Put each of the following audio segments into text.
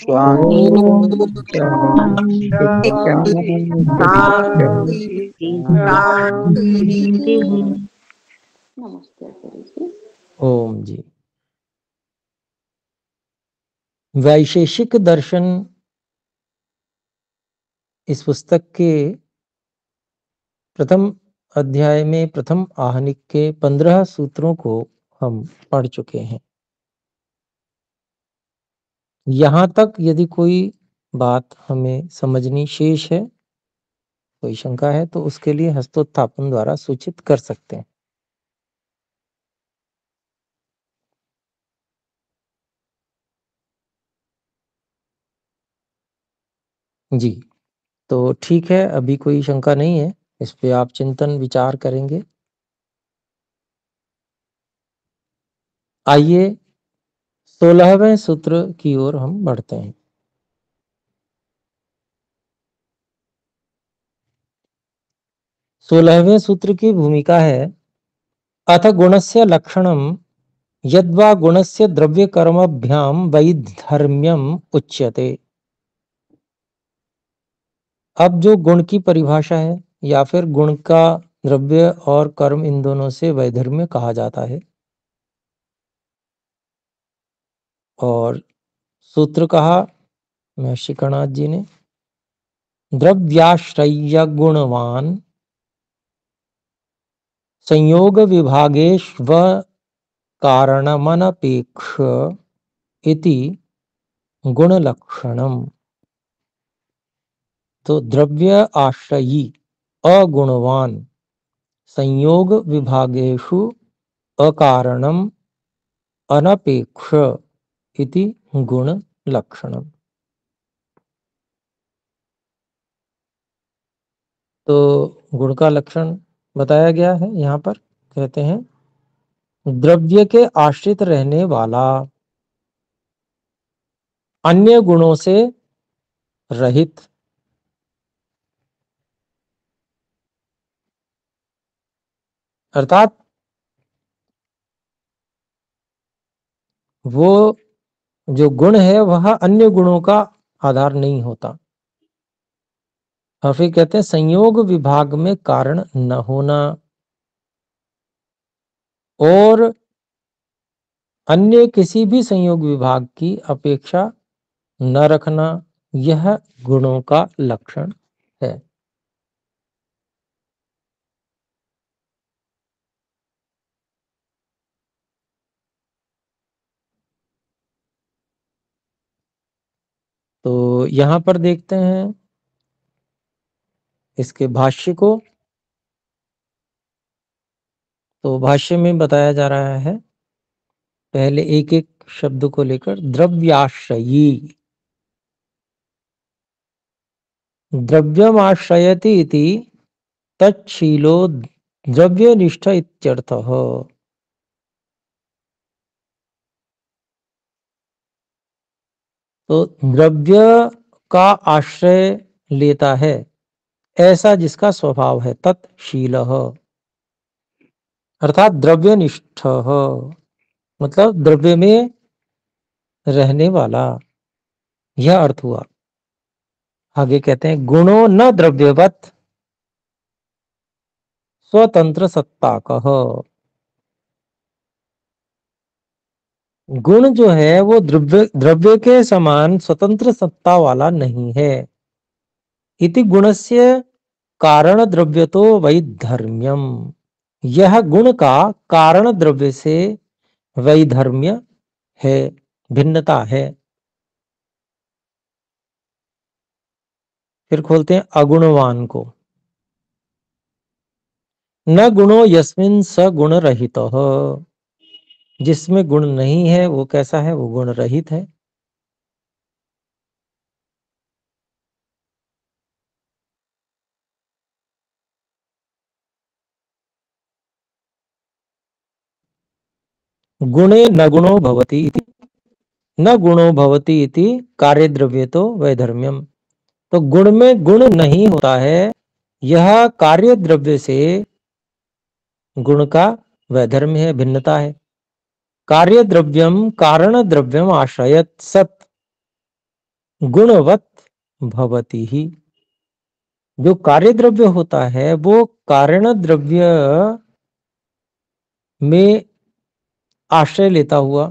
शांति शांति शांति। नमस्ते आचार्य जी। ओम जी। वैशेषिक दर्शन इस पुस्तक के प्रथम अध्याय में प्रथम आहनिक के 15 सूत्रों को हम पढ़ चुके हैं। यहाँ तक यदि कोई बात हमें समझनी शेष है, कोई शंका है, तो उसके लिए हस्तोत्थापन द्वारा सूचित कर सकते हैं। जी, तो ठीक है, अभी कोई शंका नहीं है, इस पे आप चिंतन विचार करेंगे। आइए 16वें सूत्र की ओर हम बढ़ते हैं। 16वें सूत्र की भूमिका है अथ गुणस्य लक्षणम यद्वा गुणस्य द्रव्य कर्मभ्याम वैधर्म्यम उच्यते। अब जो गुण की परिभाषा है या फिर गुण का द्रव्य और कर्म इन दोनों से वैधर्म्य कहा जाता है। और सूत्र कहा महर्षि कणाद जी ने, द्रव्याश्रय गुणवान संयोग विभागेष्व कारणमनपेक्ष इति गुण लक्षणम। तो द्रव्य आश्रयी अगुणवान संयोग विभागेषु अकारणम अनपेक्ष इति गुण लक्षणम। तो गुण का लक्षण बताया गया है। यहाँ पर कहते हैं द्रव्य के आश्रित रहने वाला, अन्य गुणों से रहित, अर्थात वो जो गुण है वह अन्य गुणों का आधार नहीं होता। और फिर कहते हैं संयोग विभाग में कारण न होना और अन्य किसी भी संयोग विभाग की अपेक्षा न रखना, यह गुणों का लक्षण है। तो यहां पर देखते हैं इसके भाष्य को। तो भाष्य में बताया जा रहा है, पहले एक एक शब्द को लेकर, द्रव्याश्रयी, द्रव्यमाश्रयति इति तच्छीलो द्रव्यनिष्ठ इत्यर्थः। तो द्रव्य का आश्रय लेता है ऐसा जिसका स्वभाव है, तत्शीलः अर्थात द्रव्यनिष्ठ, मतलब द्रव्य में रहने वाला, यह अर्थ हुआ। आगे कहते हैं गुणो न द्रव्यवत स्वतंत्र सत्ताकः। गुण जो है वो द्रव्य के समान स्वतंत्र सत्ता वाला नहीं है। इति गुणस्य कारण द्रव्य तो वैधर्म्यम, यह गुण का कारण द्रव्य से वैधर्म्य है, भिन्नता है। फिर खोलते हैं अगुणवान को। न गुणो यस्मिन स गुण रहितः, जिसमें गुण नहीं है वो कैसा है, वो गुण रहित है। गुणे न गुणो भवति इति, न गुणो भवति इति कार्य द्रव्य तो वैधर्म्यम। तो गुण में गुण नहीं होता है, यह कार्य द्रव्य से गुण का वैधर्म्य है, भिन्नता है। कार्य द्रव्यम कारण द्रव्यम आश्रयत सत, गुणवत भवति ही। जो कार्य द्रव्य होता है वो कारण द्रव्य में आश्रय लेता हुआ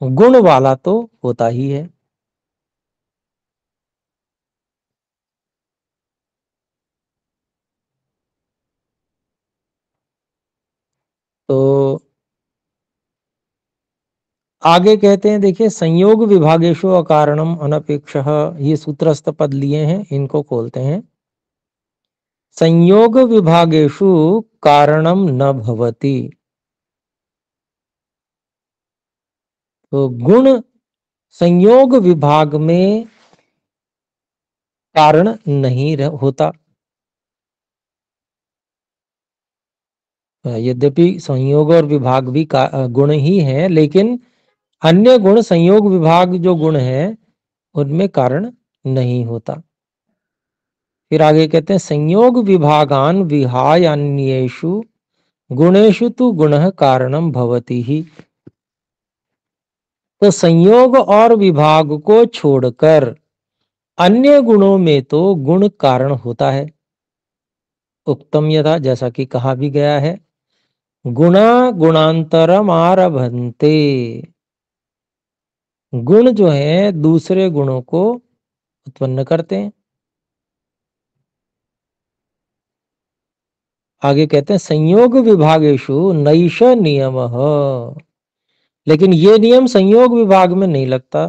गुण वाला तो होता ही है। तो आगे कहते हैं, देखिए, संयोग विभागेशु अकारणम अनपेक्षः, ये सूत्रस्थ पद लिए हैं, इनको खोलते हैं। संयोग विभागेशु कारणम न भवति। तो गुण संयोग विभाग में कारण नहीं होता। यद्यपि संयोग और विभाग भी गुण ही है, लेकिन अन्य गुण, संयोग विभाग जो गुण है उनमें कारण नहीं होता। फिर आगे कहते हैं, संयोग विभागान विहाय अन्येषु गुणेषु तु गुणः कारणम भवति ही। तो संयोग और विभाग को छोड़कर अन्य गुणों में तो गुण कारण होता है। उक्तम यथा, जैसा कि कहा भी गया है, गुणा गुणांतरम आरभन्ते। गुण जो है दूसरे गुणों को उत्पन्न करते हैं। आगे कहते हैं, संयोग विभागेषु नैष नियमः। लेकिन ये नियम संयोग विभाग में नहीं लगता।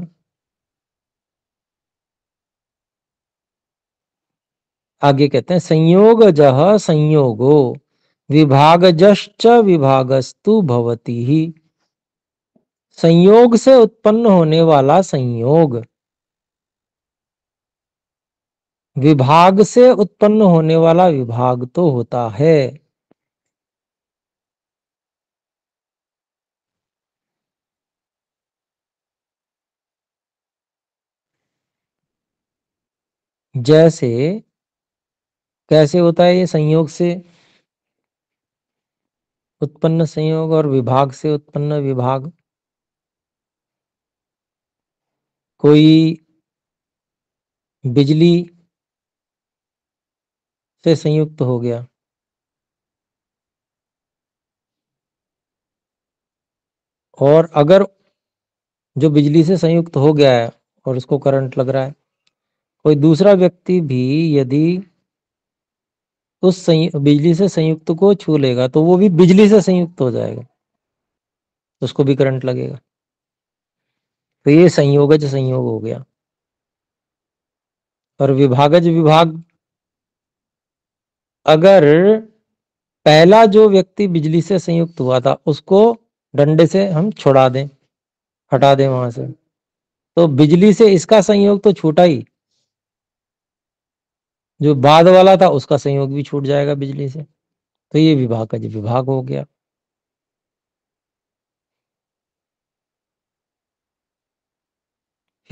आगे कहते हैं, संयोगजः संयोगो विभागजश्च विभागस्तु भवति ही। संयोग से उत्पन्न होने वाला संयोग विभाग से उत्पन्न होने वाला विभाग तो होता है। जैसे कैसे होता है ये संयोग से उत्पन्न संयोग और विभाग से उत्पन्न विभाग? कोई बिजली से संयुक्त हो गया और अगर जो बिजली से संयुक्त हो गया है और उसको करंट लग रहा है, कोई दूसरा व्यक्ति भी यदि उस बिजली से संयुक्त को छू लेगा तो वो भी बिजली से संयुक्त हो जाएगा, उसको भी करंट लगेगा। तो ये संयोगज संयोग हो गया। और विभागज विभाग, अगर पहला जो व्यक्ति बिजली से संयुक्त हुआ था उसको डंडे से हम छुड़ा दें, हटा दें वहां से, तो बिजली से इसका संयोग तो छूटा ही, जो बाद वाला था उसका संयोग भी छूट जाएगा बिजली से। तो ये विभागज विभाग हो गया।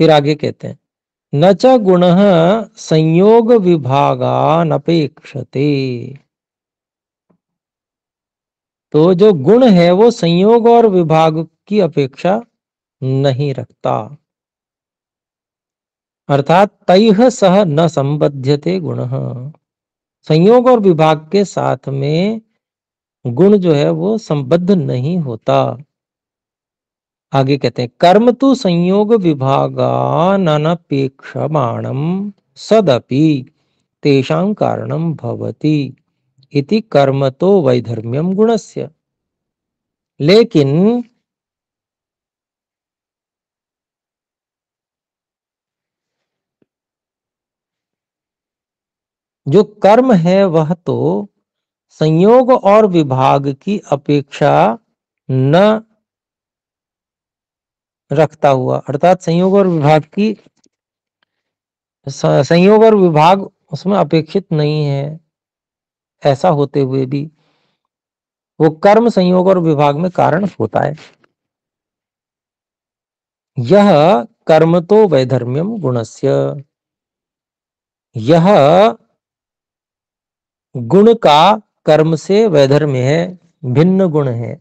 फिर आगे कहते हैं, न च गुणः संयोग विभागान अपेक्षते। तो जो गुण है वो संयोग और विभाग की अपेक्षा नहीं रखता, अर्थात तैह सह न संबध्यते गुणः। संयोग और विभाग के साथ में गुण जो है वो संबद्ध नहीं होता। आगे कहते हैं, कर्म तो संयोग विभागान अनपेक्षमाणम सदपि तेषां कारणम भवति इति कर्म तो वैधर्म्यम गुणस्य। लेकिन जो कर्म है वह तो संयोग और विभाग की अपेक्षा न रखता हुआ, अर्थात संयोग और विभाग की संयोग और विभाग उसमें अपेक्षित नहीं है, ऐसा होते हुए भी वो कर्म संयोग और विभाग में कारण होता है। यह कर्म तो वैधर्म्यम गुणस्य, यह गुण का कर्म से वैधर्म्य है, भिन्न गुण है।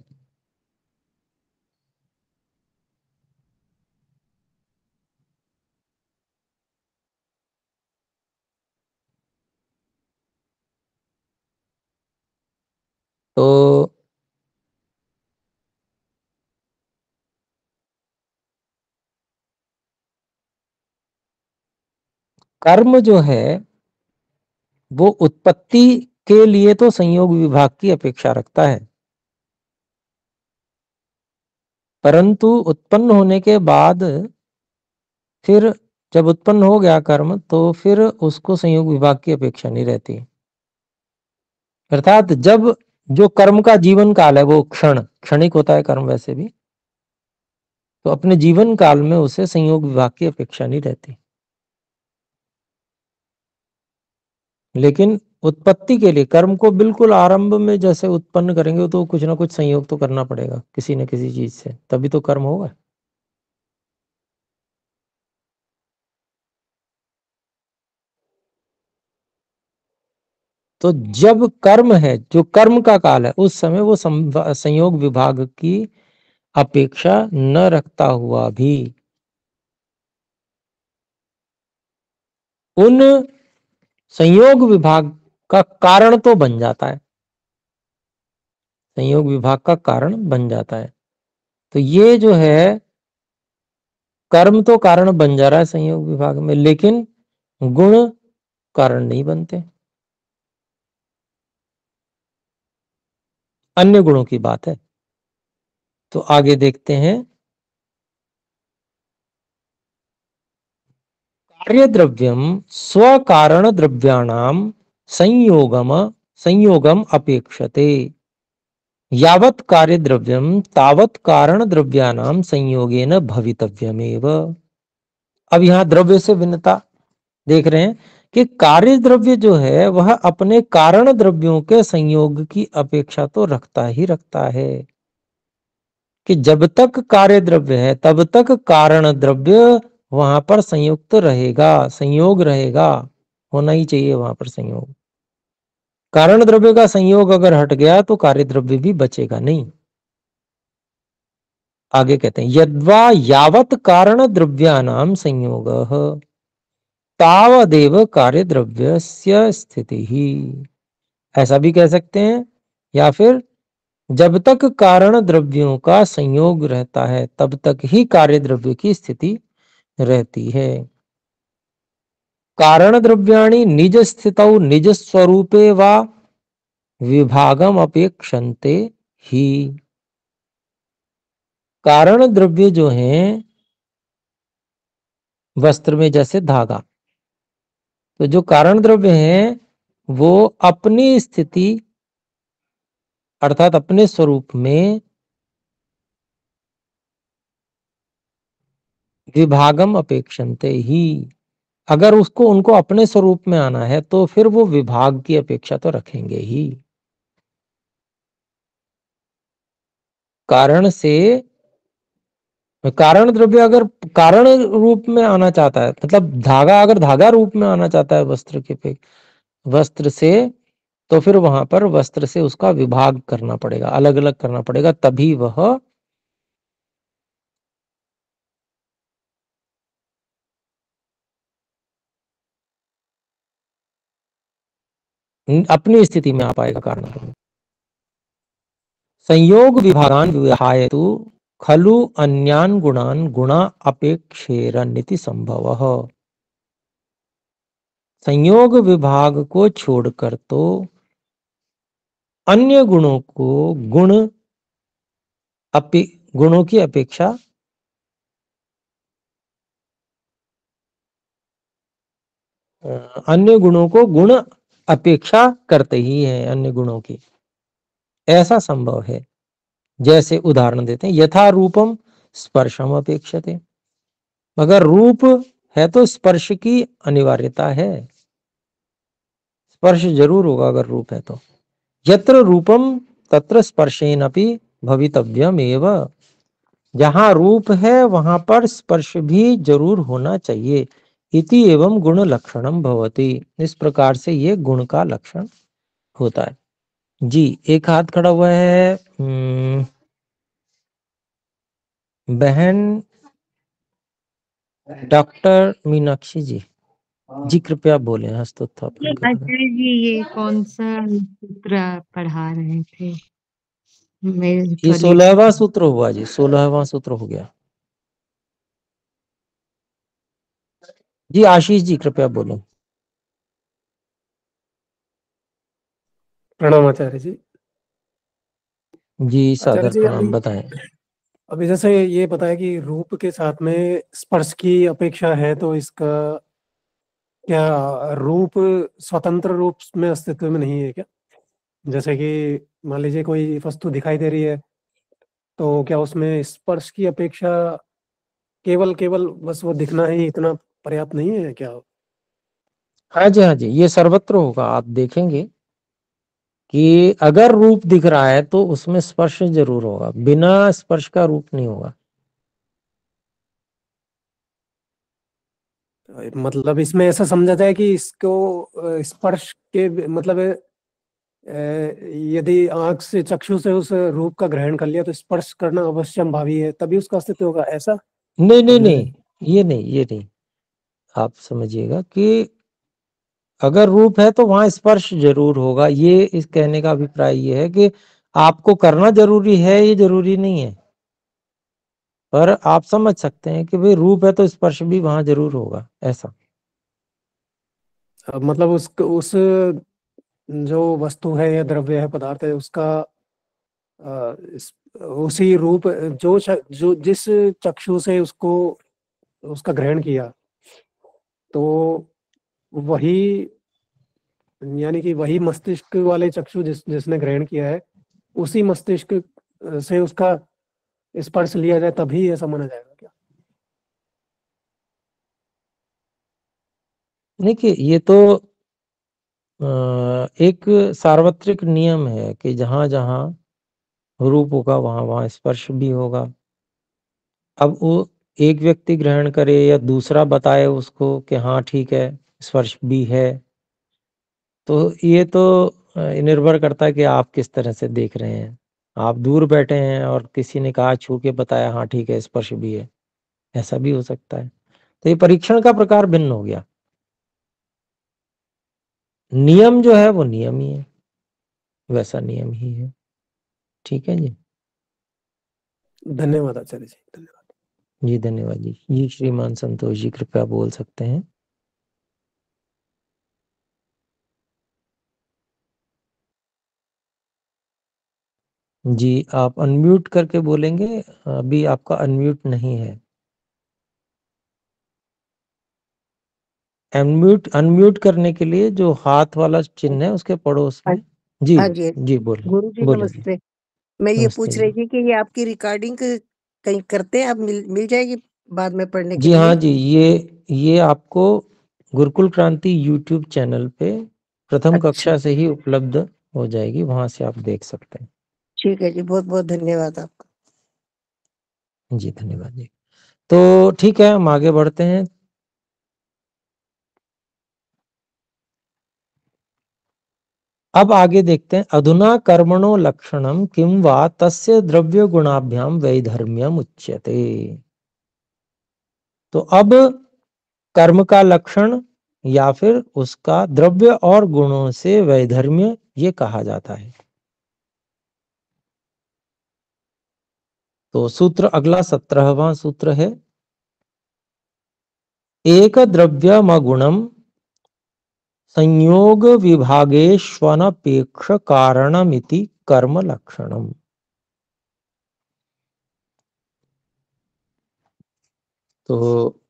तो कर्म जो है वो उत्पत्ति के लिए तो संयोग विभाग की अपेक्षा रखता है, परंतु उत्पन्न होने के बाद फिर जब उत्पन्न हो गया कर्म तो फिर उसको संयोग विभाग की अपेक्षा नहीं रहती। अर्थात जब जो कर्म का जीवन काल है वो क्षणिक होता है कर्म वैसे भी, तो अपने जीवन काल में उसे संयोग विभाग की अपेक्षा नहीं रहती। लेकिन उत्पत्ति के लिए कर्म को बिल्कुल आरंभ में जैसे उत्पन्न करेंगे तो कुछ ना कुछ संयोग तो करना पड़ेगा किसी न किसी चीज से, तभी तो कर्म होगा। तो जब कर्म है, जो कर्म का काल है, उस समय वो संयोग विभाग की अपेक्षा न रखता हुआ भी उन संयोग विभाग का कारण तो बन जाता है, संयोग विभाग का कारण बन जाता है। तो ये जो है कर्म तो कारण बन जा रहा है संयोग विभाग में, लेकिन गुण कारण नहीं बनते। अन्य गुणों की बात है। तो आगे देखते हैं, कार्य द्रव्यम स्व कारण द्रव्याणाम संयोगम संयोगम अपेक्षते, यावत् कार्य द्रव्यम तावत् कारण द्रव्याणाम संयोगेन भवितव्यमेव। अब यहां द्रव्य से भिन्नता देख रहे हैं कि कार्य द्रव्य जो है वह अपने कारण द्रव्यों के संयोग की अपेक्षा तो रखता ही रखता है, कि जब तक कार्य द्रव्य है तब तक कारण द्रव्य वहां पर संयुक्त रहेगा, संयोग रहेगा, होना ही चाहिए वहां पर संयोग। कारण द्रव्य का संयोग अगर हट गया तो कार्य द्रव्य भी बचेगा नहीं। आगे कहते हैं, यद्वा यावत् कारण द्रव्यानाम संयोगः तावदेव कार्य द्रव्यस्य स्थिति ही, ऐसा भी कह सकते हैं। या फिर जब तक कारण द्रव्यों का संयोग रहता है तब तक ही कार्य द्रव्य की स्थिति रहती है। कारण द्रव्याणि निज स्थितौ निज स्वरूपे वा विभागम अपेक्षन्ते ही। कारण द्रव्य जो हैं वस्त्र में जैसे धागा, तो जो कारण द्रव्य हैं वो अपनी स्थिति अर्थात अपने स्वरूप में विभागम अपेक्षन्ते ही, अगर उसको उनको अपने स्वरूप में आना है तो फिर वो विभाग की अपेक्षा तो रखेंगे ही। कारण से कारण द्रव्य अगर कारण रूप में आना चाहता है, मतलब धागा अगर धागा रूप में आना चाहता है वस्त्र के वस्त्र से, तो फिर वहां पर वस्त्र से उसका विभाग करना पड़ेगा, अलग अलग करना पड़ेगा, तभी वह अपनी स्थिति में आ पाएगा कारण द्रव्य। संयोग विभागान विहाय तो खलु अन्यान गुणान गुणा अपेक्षेरन्निति संभवः। संयोग विभाग को छोड़कर तो अन्य गुणों को गुणों की अपेक्षा अन्य गुणों को गुण अपेक्षा करते ही हैं, अन्य गुणों की, ऐसा संभव है। जैसे उदाहरण देते हैं, यथा रूपम स्पर्शम अपेक्षते, अगर रूप है तो स्पर्श की अनिवार्यता है, स्पर्श जरूर होगा अगर रूप है तो। यत्र रूपम तत्र स्पर्शेन अपि भवितव्यम एव, जहां रूप है वहां पर स्पर्श भी जरूर होना चाहिए। इति एवं गुण लक्षणम भवति, इस प्रकार से ये गुण का लक्षण होता है। जी, एक हाथ खड़ा हुआ है बहन डॉक्टर मीनाक्षी जी। जी कृपया बोले, हस्तोत्थापन कर रहे हैं। आचार्य जी ये कौन सा सूत्र पढ़ा रहे थे? मैं ये थोड़ी 16वां सूत्र हुआ जी, 16वां सूत्र हो गया जी। आशीष जी कृपया बोलो। प्रणाम आचार्य जी। जी आचार्य सादर जी, प्रणाम, बताएं। अभी जैसे ये बताया कि रूप के साथ में स्पर्श की अपेक्षा है, तो इसका क्या रूप स्वतंत्र रूप में अस्तित्व में नहीं है क्या? जैसे कि मान लीजिए कोई वस्तु दिखाई दे रही है, तो क्या उसमें स्पर्श की अपेक्षा केवल केवल बस वो दिखना ही इतना पर्याप्त नहीं है क्या? हाँ जी, हाँ जी, ये सर्वत्र होगा। आप देखेंगे कि अगर रूप दिख रहा है तो उसमें स्पर्श जरूर होगा, बिना स्पर्श का रूप नहीं होगा। मतलब इसमें ऐसा समझा जाए कि इसको स्पर्श के मतलब यदि आंख से चक्षु से उस रूप का ग्रहण कर लिया तो स्पर्श करना अवश्यंभावी है, तभी उसका अस्तित्व होगा, ऐसा नहीं नहीं समझा नहीं, जाए? ये नहीं। आप समझिएगा कि अगर रूप है तो वहां स्पर्श जरूर होगा। ये इस कहने का अभिप्राय ये है कि आपको करना जरूरी है, ये जरूरी नहीं है, पर आप समझ सकते हैं कि भाई रूप है तो स्पर्श भी वहां जरूर होगा, ऐसा। मतलब उस जो वस्तु है या द्रव्य है, पदार्थ है, उसका उसी रूप जो जिस चक्षु से उसको उसका ग्रहण किया, तो वही यानी कि वही मस्तिष्क वाले चक्षु जिसने ग्रहण किया है, उसी मस्तिष्क से उसका स्पर्श लिया जाए तभी ऐसा माना जाएगा क्या? देखिए ये तो एक सार्वत्रिक नियम है कि जहां जहां रूप होगा वहां वहां स्पर्श भी होगा। अब वो एक व्यक्ति ग्रहण करे या दूसरा बताए उसको कि हाँ ठीक है स्पर्श भी है, तो ये तो निर्भर करता है कि आप किस तरह से देख रहे हैं। आप दूर बैठे हैं और किसी ने कहा, छू के बताया, हाँ ठीक है स्पर्श भी है, ऐसा भी हो सकता है। तो ये परीक्षण का प्रकार भिन्न हो गया। नियम जो है वो नियम ही है, वैसा नियम ही है। ठीक है जी। धन्यवाद आचार्य जी, धन्यवाद। जी धन्यवाद जी। जी श्रीमान संतोष जी कृपया बोल सकते हैं। जी आप अनम्यूट करके बोलेंगे, अभी आपका अनम्यूट नहीं है। अनम्यूट अनम्यूट करने के लिए जो हाथ वाला चिन्ह है उसके पड़ोस में। जी हाँ जी जी बोले, गुरु जी बोले जी। नमस्ते। मैं ये नमस्ते पूछ रही जी। थी कि ये आपकी रिकॉर्डिंग कहीं करते हैं, आप मिल जाएगी बाद में पढ़ने के जी हाँ लिए? जी, ये आपको गुरुकुल क्रांति यूट्यूब चैनल पे प्रथम अच्छा कक्षा से ही उपलब्ध हो जाएगी, वहां से आप देख सकते हैं। ठीक है जी, बहुत बहुत धन्यवाद आपका। जी धन्यवाद जी। तो ठीक है, हम आगे बढ़ते हैं। अब आगे देखते हैं। अधुना कर्मणो लक्षणम किम वा तस्य द्रव्य गुणाभ्याम वैधर्म्यम उच्यते। तो अब कर्म का लक्षण या फिर उसका द्रव्य और गुणों से वैधर्म्य ये कहा जाता है। तो सूत्र अगला 17वां सूत्र है। एक द्रव्यम गुणम संयोग विभागेष्वनपेक्ष कारणमिति कर्म लक्षणम। तो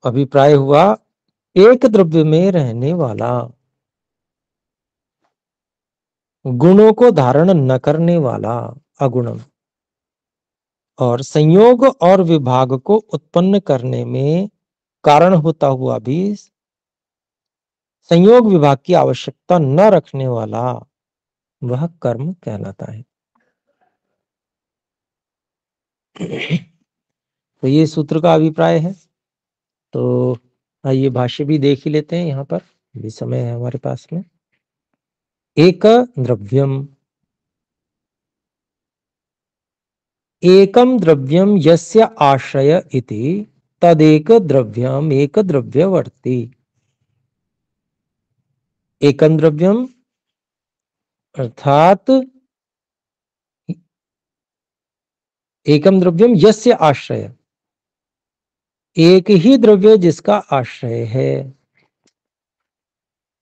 अभिप्राय हुआ, एक द्रव्य में रहने वाला, गुणों को धारण न करने वाला अगुणम, और संयोग और विभाग को उत्पन्न करने में कारण होता हुआ भी संयोग विभाग की आवश्यकता न रखने वाला, वह कर्म कहलाता है। तो ये सूत्र का अभिप्राय है। तो आइए भाष्य भी देख ही लेते हैं, यहाँ पर भी समय है हमारे पास में। एक द्रव्यम, एकम द्रव्यम यस्य आश्रय इति तदेक द्रव्यम एक द्रव्यवर्ती। एकम द्रव्यम अर्थात एकम द्रव्यम यस्य आश्रय, एक ही द्रव्य जिसका आश्रय है।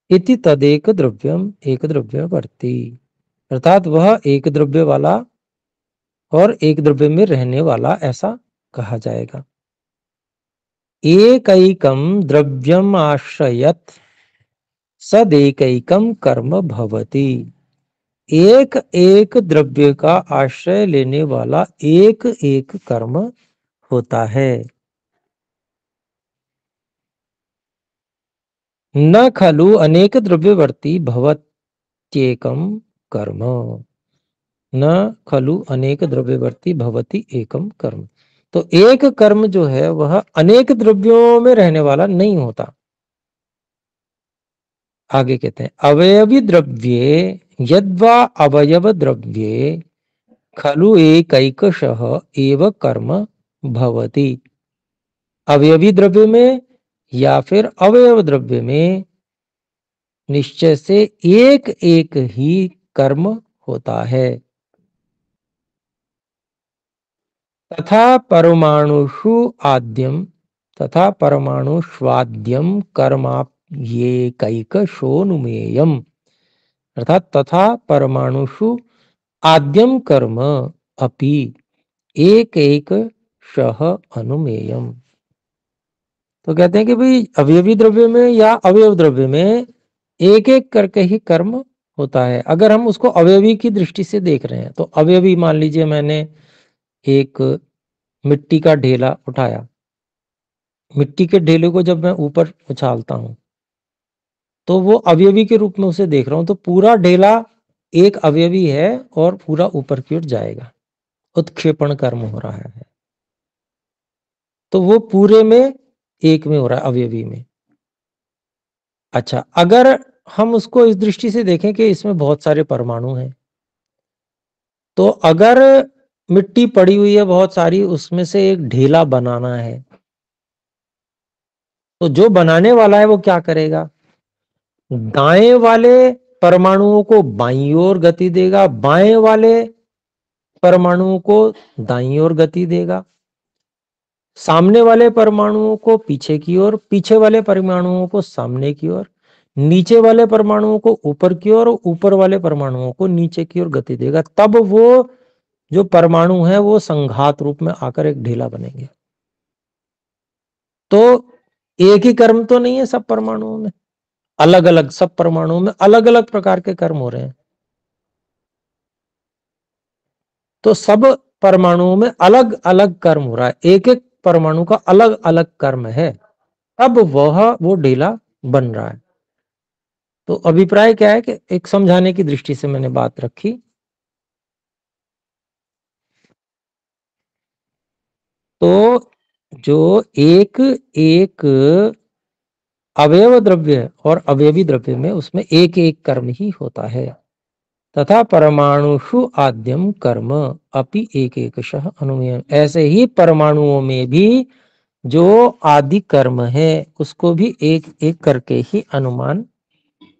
इति तदेक द्रव्यम एक द्रव्यवर्ती, अर्थात वह एक द्रव्य वाला और एक द्रव्य में रहने वाला ऐसा कहा जाएगा। एकैकम द्रव्यम आश्रयत सदैकैकम कर्म भवति, एक एक द्रव्य का आश्रय लेने वाला एक एक कर्म होता है। न खलु अनेक द्रव्यवर्ती भवत्येकम कर्म, न खलु अनेक द्रव्यवर्ती भवति एकम कर्म। तो एक कर्म जो है वह अनेक द्रव्यों में रहने वाला नहीं होता। आगे कहते हैं अवयवी द्रव्ये यद्वा अवयव द्रव्ये खलु एकैकशः एव कर्म भवति। अवयवी द्रव्य में या फिर अवयव द्रव्य में निश्चय से एक एक ही कर्म होता है। तथा परमाणुषु आद्यम तथा परमाणुष्वाद्यम कर्माप्येकैकशोनुमेयम्, अर्थात तथा परमाणुषु आद्यम कर्म अपि एक एक शह अनुमेयम। तो कहते हैं कि भाई अवयवी द्रव्य में या अवयव द्रव्य में एक एक करके ही कर्म होता है। अगर हम उसको अवयवी की दृष्टि से देख रहे हैं तो अवयवी, मान लीजिए मैंने एक मिट्टी का ढेला उठाया, मिट्टी के ढेले को जब मैं ऊपर उछालता हूं तो वो अवयवी के रूप में उसे देख रहा हूं, तो पूरा ढेला एक अवयवी है और पूरा ऊपर की ओर जाएगा, उत्क्षेपण कर्म हो रहा है। तो वो पूरे में एक में हो रहा है, अवयवी में। अच्छा, अगर हम उसको इस दृष्टि से देखें कि इसमें बहुत सारे परमाणु हैं, तो अगर मिट्टी पड़ी हुई है बहुत सारी, उसमें से एक ढेला बनाना है, तो जो बनाने वाला है वो क्या करेगा, दाएं वाले परमाणुओं को बाईं ओर गति देगा, बाएं वाले परमाणुओं को दाईं ओर गति देगा, सामने वाले परमाणुओं को पीछे की ओर, पीछे वाले परमाणुओं को सामने की ओर, नीचे वाले परमाणुओं को ऊपर की ओर, ऊपर वाले परमाणुओं को नीचे की ओर गति देगा। तब वो जो परमाणु है वो संघात रूप में आकर एक ढेला बनेंगे। तो एक ही कर्म तो नहीं है सब परमाणुओं में, अलग अलग सब परमाणुओं में अलग अलग प्रकार के कर्म हो रहे हैं। तो सब परमाणुओं में अलग अलग कर्म हो रहा है, एक एक परमाणु का अलग अलग कर्म है, अब वो ढेला बन रहा है। तो अभिप्राय क्या है कि एक समझाने की दृष्टि से मैंने बात रखी। तो जो एक एक अवयव द्रव्य और अवयवी द्रव्य में उसमें एक एक कर्म ही होता है। तथा परमाणुषु आद्यम कर्म अपि एक एकशः अनुमेयम्, ऐसे ही परमाणुओं में भी जो आदि कर्म है उसको भी एक एक करके ही अनुमान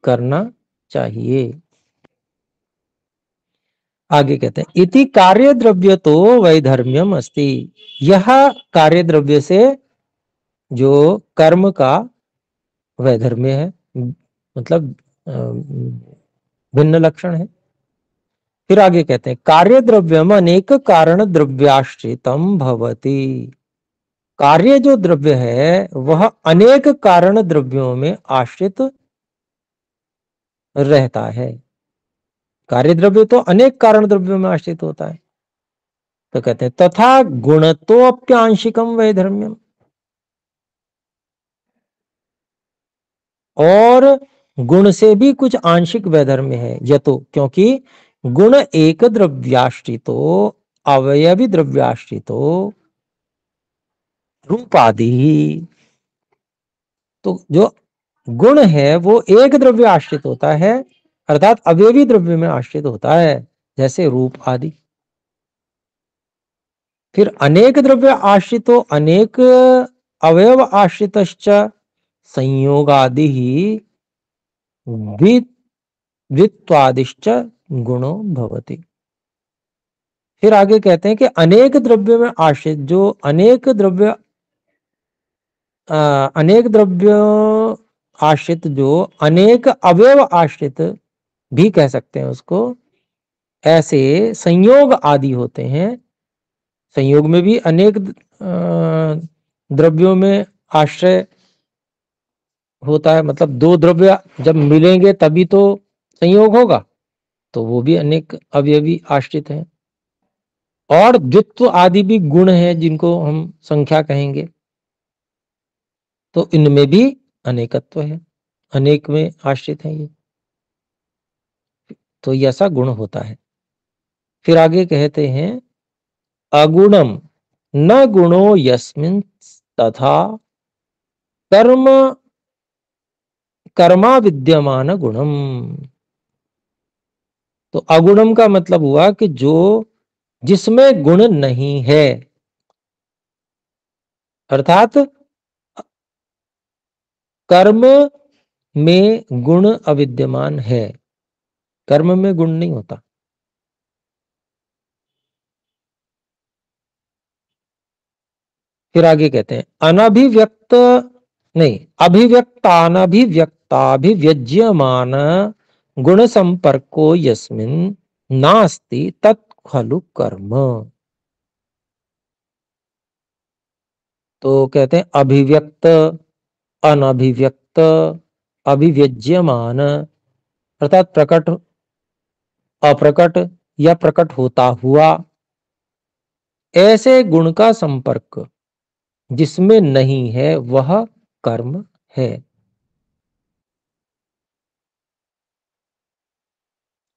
करना चाहिए। आगे कहते हैं इति कार्य द्रव्य तो वैधर्म्यम अस्ति, यह कार्य द्रव्य से जो कर्म का वैधर्म्य है, मतलब भिन्न लक्षण है। फिर आगे कहते हैं कार्य द्रव्यम अनेक कारण द्रव्याश्रितम भवति, कार्य जो द्रव्य है वह अनेक कारण द्रव्यों में आश्रित रहता है। कार्य द्रव्य तो अनेक कारण द्रव्यों में आश्रित होता है। तो कहते हैं तथा गुणत्वप्यांशिकम वैधर्म्यम, और गुण से भी कुछ आंशिक वैधर्म्य है। यतो, क्योंकि गुण एक द्रव्याश्रितो अवयवी द्रव्याश्रितो रूपादि, तो जो गुण है वो एक द्रव्य आश्रित होता है, अर्थात अवयवी द्रव्य में आश्रित होता है, जैसे रूप आदि। फिर अनेक द्रव्य आश्रितो अनेक अवयव आश्रितश्च संयोगादि ही द्वित्वादिश्च गुणो भवति। फिर आगे कहते हैं कि अनेक द्रव्य में आश्रित जो अनेक द्रव्य आश्रित जो अनेक अवयव आश्रित भी कह सकते हैं उसको, ऐसे संयोग आदि होते हैं। संयोग में भी अनेक द्रव्यों में आश्रय होता है, मतलब दो द्रव्य जब मिलेंगे तभी तो संयोग होगा, तो वो भी अनेक अवयवी आश्रित हैं। और द्वित्व आदि भी गुण हैं जिनको हम संख्या कहेंगे, तो इनमें भी अनेकत्व है, अनेक में आश्रित है ये, तो ये ऐसा गुण होता है। फिर आगे कहते हैं अगुणम न गुणो यस्मिन् तथा कर्मा विद्यमान गुणम। तो अगुणम का मतलब हुआ कि जो जिसमें गुण नहीं है, अर्थात कर्म में गुण अविद्यमान है, कर्म में गुण नहीं होता। फिर आगे कहते हैं अभिव्यक्तानभिव्यक्ताभिव्यज्यमान गुण संपर्को यस्मिन् नास्ति तत् खलु कर्म। तो कहते हैं अभिव्यक्त, अनभिव्यक्त, अभिव्यज्यमान अर्थात प्रकट, अप्रकट या प्रकट होता हुआ, ऐसे गुण का संपर्क जिसमें नहीं है वह कर्म है।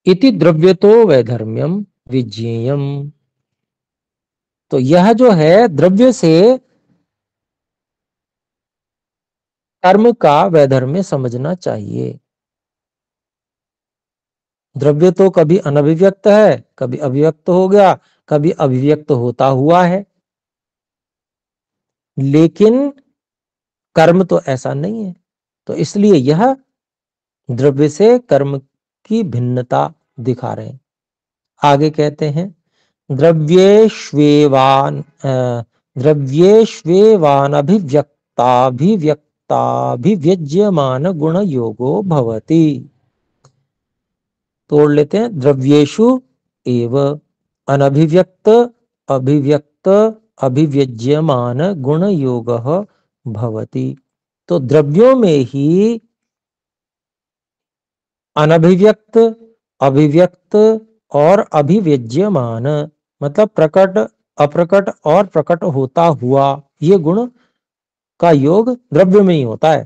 इति द्रव्यतो वैधर्म्यम विज्ञेयम। तो यह जो है द्रव्य से कर्म का वैधर्म्य समझना चाहिए। द्रव्य तो कभी अनभिव्यक्त है, कभी अभिव्यक्त हो गया, कभी अभिव्यक्त होता हुआ है, लेकिन कर्म तो ऐसा नहीं है। तो इसलिए यह द्रव्य से कर्म की भिन्नता दिखा रहे हैं। आगे कहते हैं द्रव्येष्वेवानभिव्यक्ताभिव्यक्ताभिव्यज्यमान गुण योगो भवति। तोड़ लेते हैं, द्रव्येषु एव अनभिव्यक्त अभिव्यक्त अभिव्यज्यमान गुण योगः भवति। तो द्रव्यों में ही अनभिव्यक्त, अभिव्यक्त और अभिव्यज्यमान मतलब प्रकट, अप्रकट और प्रकट होता हुआ, ये गुण का योग द्रव्य में ही होता है।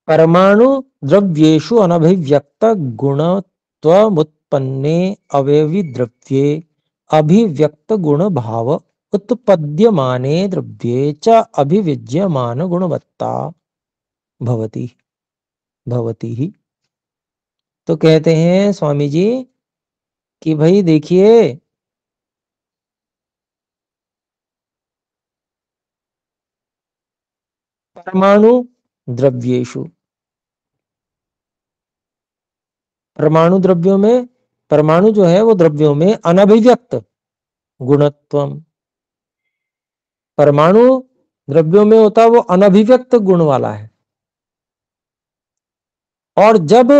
परमाणु द्रव्येषु अनभिव्यक्त गुणत्वमुत्पन्ने अवयवी द्रव्ये अभिव्यक्त गुण भाव उत्पद्यमाने द्रव्ये च अभिव्यज्यमान गुणवत्ता भवति ही। तो कहते हैं स्वामी जी कि भाई देखिए, परमाणु द्रव्येषु, परमाणु द्रव्यों में, परमाणु जो है वो द्रव्यों में अनभिव्यक्त गुणत्वम, परमाणु द्रव्यों में होता है वो अनभिव्यक्त गुण वाला है। और जब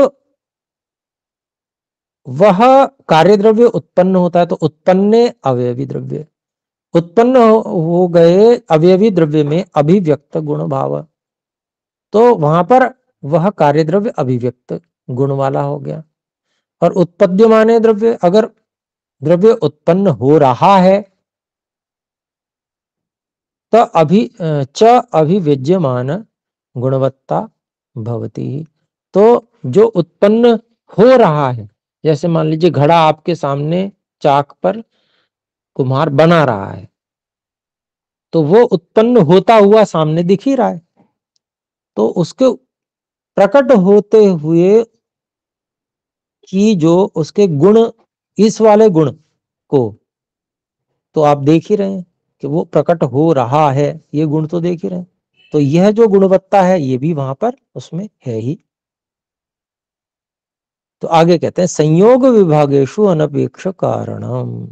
वह कार्य द्रव्य उत्पन्न होता है तो उत्पन्ने अवयवी द्रव्य, उत्पन्न हो गए अवयवी द्रव्य में अभिव्यक्त गुण भाव, तो वहां पर वह कार्य द्रव्य अभिव्यक्त गुण वाला हो गया। और उत्पद्यमाने द्रव्य, अगर द्रव्य उत्पन्न हो रहा है तो अभिव्यज्यमान गुणवत्ता भवति। तो जो उत्पन्न हो रहा है, जैसे मान लीजिए घड़ा आपके सामने चाक पर कुम्हार बना रहा है, तो वो उत्पन्न होता हुआ सामने दिख ही रहा है, तो उसके प्रकट होते हुए कि जो उसके गुण, इस वाले गुण को तो आप देख ही रहे हैं कि वो प्रकट हो रहा है, ये गुण तो देख ही रहे हैं। तो यह जो गुणवत्ता है ये भी वहां पर उसमें है ही। तो आगे कहते हैं संयोग विभागेषु अनपेक्ष कारणम,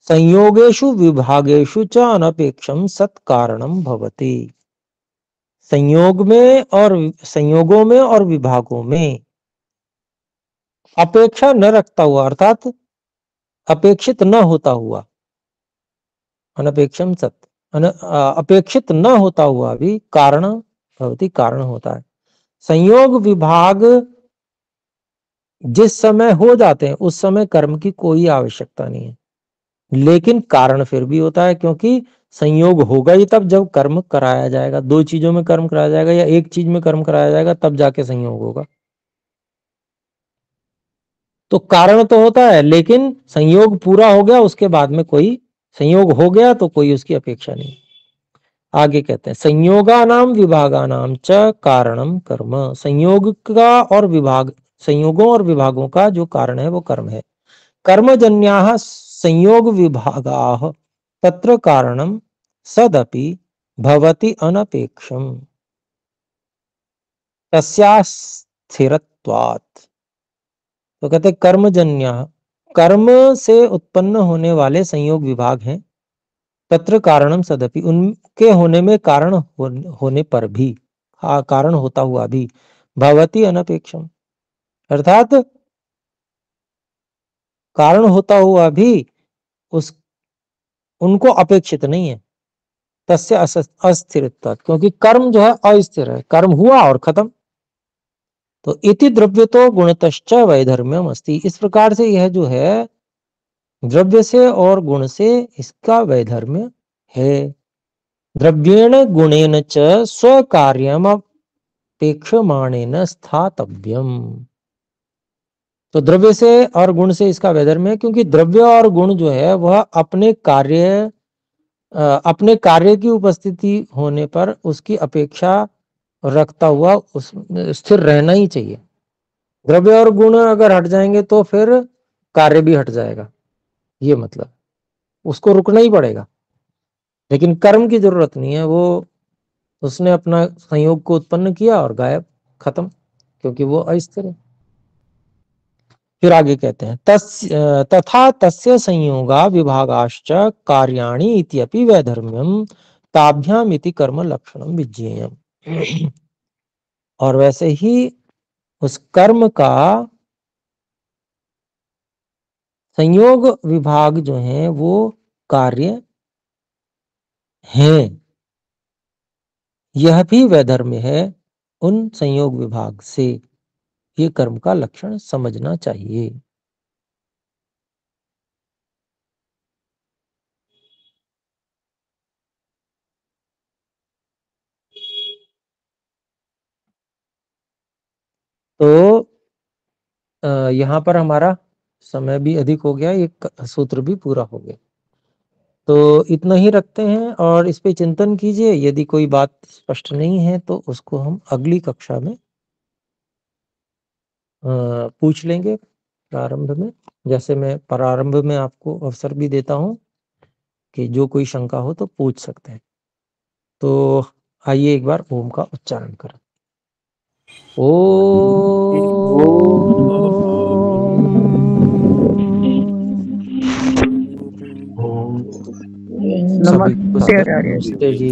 संयोगेषु विभागेषु च अनपेक्षम सत्कारणम भवति। संयोगों में और विभागों में अपेक्षा न रखता हुआ अर्थात अपेक्षित न होता हुआ, अनपेक्षम सत अपेक्षित न होता हुआ भी कारण भवति, कारण होता है। संयोग विभाग जिस समय हो जाते हैं उस समय कर्म की कोई आवश्यकता नहीं है, लेकिन कारण फिर भी होता है, क्योंकि संयोग होगा ही तब जब कर्म कराया जाएगा। दो चीजों में कर्म कराया जाएगा या एक चीज में कर्म कराया जाएगा तब जाके संयोग होगा। तो कारण तो होता है, लेकिन संयोग पूरा हो गया उसके बाद में कोई संयोग हो गया तो कोई उसकी अपेक्षा नहीं। आगे कहते हैं संयोगानाम विभागानाम च कारणम कर्म, संयोग का और विभाग, संयोगों और विभागों का जो कारण है वो कर्म है। कर्मजन्याः संयोग विभागाः तत्र कारणम सदपि भवति अनपेक्षम तस्या स्थिरत्वात्। तो कहते कर्मजन्य, कर्म से उत्पन्न होने वाले संयोग विभाग हैं, तत्र कारणम सदपि, उनके होने में कारण होने पर भी, कारण होता हुआ भी, भवति अनपेक्षम, अर्थात कारण होता हुआ भी उनको अपेक्षित नहीं है। तस्य अस्थिरत्वात्, क्योंकि कर्म जो है अस्थिर है, कर्म हुआ और खत्म। तो इति द्रव्यतो गुणतश्च वैधर्म्यम अस्ति, इस प्रकार से यह जो है द्रव्य से और गुण से इसका वैधर्म्य है। द्रव्येण गुणेन च स्वकार्यम अपेक्षमाणेन स्थातव्यम, तो द्रव्य से और गुण से इसका वैधर्म्य है, क्योंकि द्रव्य और गुण जो है वह अपने कार्य की उपस्थिति होने पर उसकी अपेक्षा रखता हुआ उस स्थिर रहना ही चाहिए। द्रव्य और गुण अगर हट जाएंगे तो फिर कार्य भी हट जाएगा, ये मतलब उसको रुकना ही पड़ेगा। लेकिन कर्म की जरूरत नहीं है, वो उसने अपना संयोग को उत्पन्न किया और गायब, खत्म, क्योंकि वो अस्थिर है। फिर आगे कहते हैं तथा तस्य संयोगा विभागाश्च कार्याणि इत्यपि वैधर्म्यम ताभ्याम इति कर्म लक्षणम विज्ञेयम्। और वैसे ही उस कर्म का संयोग विभाग जो है वो कार्य हैं, यह भी वैधर्म्य है उन संयोग विभाग से, ये कर्म का लक्षण समझना चाहिए। तो यहाँ पर हमारा समय भी अधिक हो गया, एक सूत्र भी पूरा हो गया, तो इतना ही रखते हैं और इस पे चिंतन कीजिए। यदि कोई बात स्पष्ट नहीं है तो उसको हम अगली कक्षा में पूछ लेंगे प्रारंभ में। जैसे मैं प्रारंभ में आपको अवसर भी देता हूं कि जो कोई शंका हो तो पूछ सकते हैं। तो आइए एक बार ओम का उच्चारण करें। नमस्ते आचार्य जी। जी।